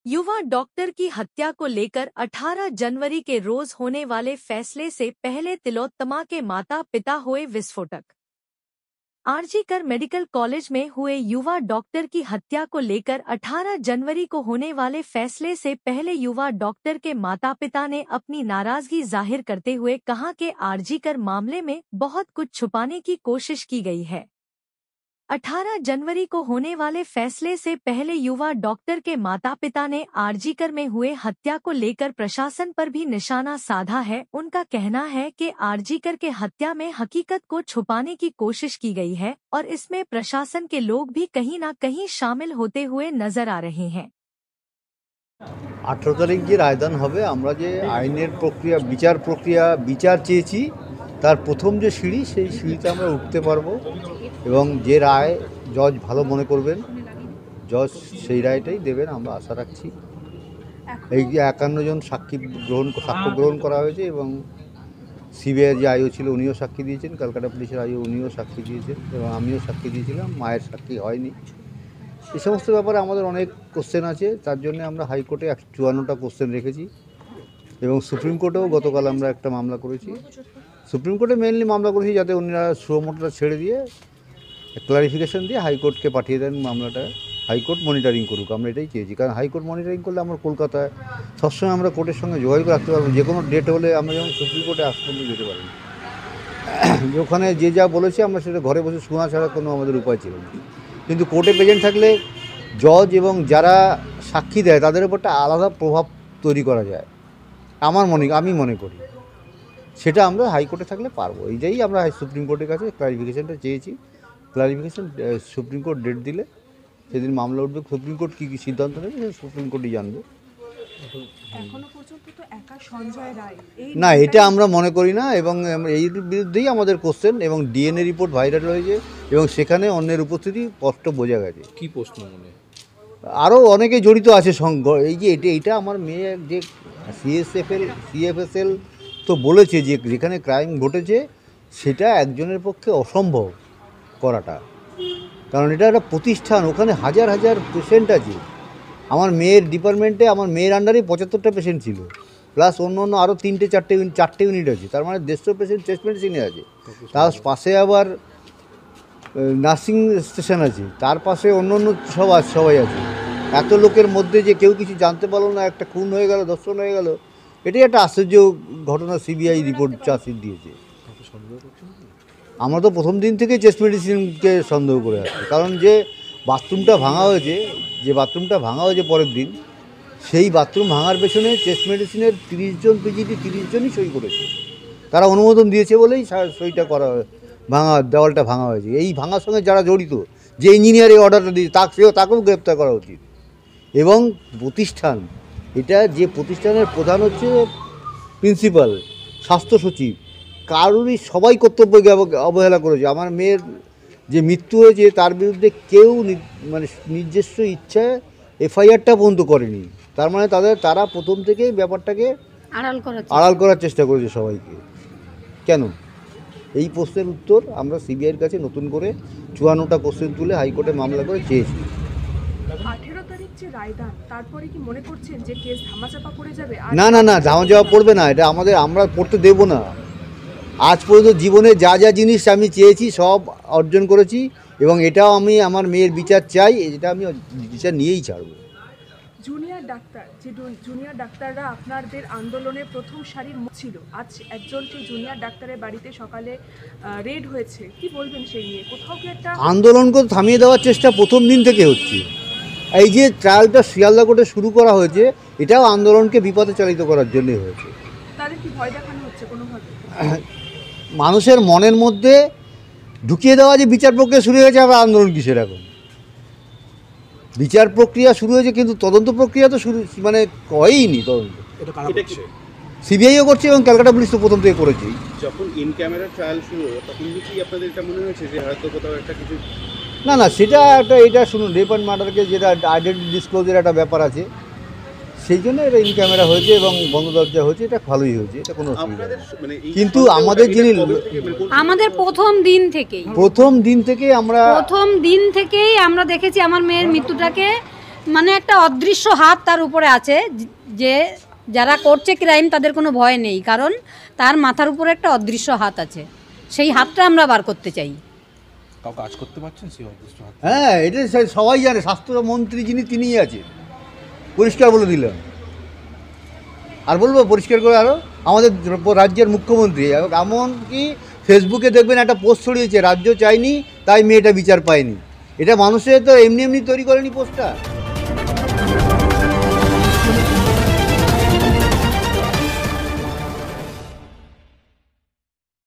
युवा डॉक्टर की हत्या को लेकर 18 जनवरी के रोज होने वाले फैसले से पहले तिलोत्तमा के माता पिता हुए विस्फोटक। आरजीकर मेडिकल कॉलेज में हुए युवा डॉक्टर की हत्या को लेकर 18 जनवरी को होने वाले फैसले से पहले युवा डॉक्टर के माता पिता ने अपनी नाराजगी जाहिर करते हुए कहा कि आरजीकर मामले में बहुत कुछ छुपाने की कोशिश की गई है। 18 जनवरी को होने वाले फैसले से पहले युवा डॉक्टर के माता पिता ने आरजीकर में हुए हत्या को लेकर प्रशासन पर भी निशाना साधा है। उनका कहना है कि आरजीकर के हत्या में हकीकत को छुपाने की कोशिश की गई है और इसमें प्रशासन के लोग भी कहीं न कहीं शामिल होते हुए नजर आ रहे हैं। 18 तारीख যে রায়দান হবে, আমরা যে আইনের প্রক্রিয়া বিচার চেয়েছি তার প্রথম যে সিঁড়ি, সেই সিঁড়িতে আমরা উঠতে পারবো এবং যে রায় জজ ভালো মনে করবেন, জজ সেই রায়টাই দেবেন আমরা আশা রাখছি। এই যে 51 জন সাক্ষ্য গ্রহণ করা হয়েছে এবং সিবিআই যে আইও ছিল উনিও সাক্ষী দিয়েছেন, কলকাতা পুলিশের আইও উনিও সাক্ষী দিয়েছেন এবং আমিও সাক্ষী দিয়েছিলাম, মায়ের সাক্ষী হয়নি। এই সমস্ত ব্যাপারে আমাদের অনেক কোশ্চেন আছে, তার জন্য আমরা হাইকোর্টে 54টা কোশ্চেন রেখেছি এবং সুপ্রিম কোর্টেও গতকাল আমরা একটা মামলা করেছি। সুপ্রিম কোর্টে মেনলি মামলা করেছি যাতে ওনারা সুমোটোটা ছেড়ে দিয়ে ক্লারিফিকেশন দিয়ে হাইকোর্টকে পাঠিয়ে দেন মামলাটা, হাইকোর্ট মনিটরিং করুক, আমরা এটাই চেয়েছি। কারণ হাইকোর্ট মনিটরিং করলে আমরা কলকাতায় সবসময় আমরা কোর্টের সঙ্গে যোগাযোগ রাখতে পারবো, যে কোনো ডেট হলে আমরা যেমন সুপ্রিম কোর্টে আজ পর্যন্ত যেতে পারি। ওখানে যে যা বলেছে আমরা সেটা ঘরে বসে শোনা ছাড়া কোনো আমাদের উপায় ছিল না, কিন্তু কোর্টে প্রেজেন্ট থাকলে জজ এবং যারা সাক্ষী দেয় তাদের উপর একটা আলাদা প্রভাব তৈরি করা যায় আমি মনে করি, সেটা আমরা হাইকোর্টে থাকলে পারবো। এইটাই আমরা সুপ্রিম কোর্টের কাছে ক্লারিফিকেশনটা চেয়েছি। ক্লারিফিকেশন সুপ্রিম কোর্ট ডেট দিলে সেদিন মামলা উঠবে, সুপ্রিম কোর্ট কী কী সিদ্ধান্ত নেবে সেটা সুপ্রিম কোর্টই জানবে। না, এটা আমরা মনে করি না এবং এই বিরুদ্ধেই আমাদের কোশ্চেন এবং ডিএনএ রিপোর্ট ভাইরাল হয়েছে এবং সেখানে অন্যের উপস্থিতি স্পষ্ট বোঝা গেছে। কী প্রশ্ন মনে? আরও অনেকে জড়িত আছে এই যে এটা আমার মেয়ে যে সিএফএসএল তো বলেছে যে যেখানে ক্রাইম ঘটেছে সেটা একজনের পক্ষে অসম্ভব করাটা, কারণ এটা একটা প্রতিষ্ঠান, ওখানে হাজার হাজার পেশেন্ট আছে। আমার মেয়ের ডিপার্টমেন্টে আমার মেয়ের আন্ডারে 75টা পেশেন্ট ছিল, প্লাস অন্য আরও 3-4টে ইউনিট আছে, তার মানে 150 পেশেন্ট চেস্ট মেডিসিনে আছে। তার পাশে আবার নার্সিং স্টেশন আছে, তার পাশে অন্য সবাই আছে। এত লোকের মধ্যে যে কেউ কিছু জানতে পারলো না, একটা খুন হয়ে গেল, ধর্ষণ হয়ে গেল, এটাই একটা আশ্চর্য ঘটনা। সিবিআই রিপোর্ট চার্জশিট দিয়েছে। আমরা তো প্রথম দিন থেকে চেস্ট মেডিসিনকে সন্দেহ করে আসছি, কারণ যে বাথরুমটা ভাঙা হয়েছে পরের দিন, সেই বাথরুম ভাঙার পেছনে চেস্ট মেডিসিনের 30 জন পিজিটি 30 জনই সই করেছে, তারা অনুমোদন দিয়েছে বলেই সইটা করা, দেওয়ালটা ভাঙা হয়েছে। এই ভাঙার সঙ্গে যারা জড়িত, যে ইঞ্জিনিয়ার এই অর্ডারটা দিয়েছে তাকেও গ্রেপ্তার করা উচিত। এবং প্রতিষ্ঠান, এটা যে প্রতিষ্ঠানের প্রধান হচ্ছে প্রিন্সিপাল, স্বাস্থ্য সচিব, কারোরই সবাই কর্তব্যকে অবহেলা করেছে। আমার মেয়ের যে মৃত্যু হয়েছে তার বিরুদ্ধে কেউ মানে নিজস্ব ইচ্ছায় এফআইআরটা পর্যন্ত করেনি, তার মানে তারা প্রথম থেকেই ব্যাপারটাকে আড়াল করার চেষ্টা করেছে সবাইকে। কেন? এই প্রশ্নের উত্তর আমরা সিবিআইয়ের কাছে নতুন করে 54টা কোশ্চেন তুলে হাইকোর্টে মামলা করে চেয়েছি। 18 তারিখ যে রায়দান, তারপরে কি মনে করছেন যে কেস ধামাচাপা পড়ে যাবে? না, ধামাচাপা পড়বে না, এটা আমরা পড়তে দেব না। আজ পর্যন্ত জীবনে যা যা জিনিস আমি চেয়েছি সব অর্জন করেছি এবং এটাও আমি আমার মেয়ের বিচার চাই, এটা আমি বিচার নিয়েই ছাড়ব। জুনিয়র ডাক্তাররা আপনাদের আন্দোলনের প্রথম সারির ছিল, আজ একজন সেই জুনিয়র ডাক্তারের বাড়িতে সকালে রেড হয়েছে, কি বলবেন সেই নিয়ে? কোথাও কি একটা আন্দোলনকে থামিয়ে দেওয়ার চেষ্টা প্রথম দিন থেকে হচ্ছে। এই যে ট্রায়ালটা শিয়ালদা কোর্টে শুরু করা হয়েছে, এটাও আন্দোলনকে বিপথে চালিত করার জন্যই হয়েছে। তাদের কি ভয় দেখানো হচ্ছে কোনোভাবে? মানুষের মনের মধ্যে ঢুকিয়ে দেওয়া যে বিচার প্রক্রিয়া শুরু হয়েছে, আবার আন্দোলন কিসের? এখন বিচার প্রক্রিয়া শুরু হয়েছে কিন্তু তদন্ত প্রক্রিয়া তো হয়ইনি। তদন্ত সিবিআইও করছে এবং ক্যালকাটা পুলিশ তো প্রথম থেকে করেছে। যখন ইন ক্যামেরা ট্রায়াল শুরু হলো তখন কি আপনাদের এটা মনে হয়েছে যে হয়তো কোথাও একটা কিছু? না, সেটা এটা শুনুন, রেপ অ্যান্ড মার্ডারকে যেটা আইডেন্টি ডিসক্লোজের একটা ব্যাপার আছে, সেই জন্য এটা ইন ক্যামেরা হয়েছে এবং বন্ধ দরজা হয়েছে, এটা ভালোই হয়েছে, এটা কোনো অসুবিধা নেই। কিন্তু আমাদের প্রথম দিন থেকেই আমরা প্রথম দেখেছি আমার মেয়ের মৃত্যুটাকে মানে একটা অদৃশ্য হাত তার উপরে আছে, যে যারা করছে ক্রাইম তাদের কোনো ভয় নেই, কারণ তার মাথার উপরে একটা অদৃশ্য হাত আছে। সেই হাতটা আমরা বার করতে চাই। কাউ কাজ করতে পারছেন সেই অদৃশ্য হাত? হ্যাঁ, এটা সবাই জানে, স্বাস্থ্যমন্ত্রী যিনি তিনিই আছে, পরিষ্কার বলে দিলেন। আর বলবো পরিষ্কার করে আরও, আমাদের রাজ্যের মুখ্যমন্ত্রী এমনকি ফেসবুকে দেখবেন একটা পোস্ট ছড়িয়েছে, রাজ্য চাইনি তাই মেয়েটা বিচার পায়নি। এটা মানুষের তো এমনি এমনি তৈরি করেনি পোস্টটা।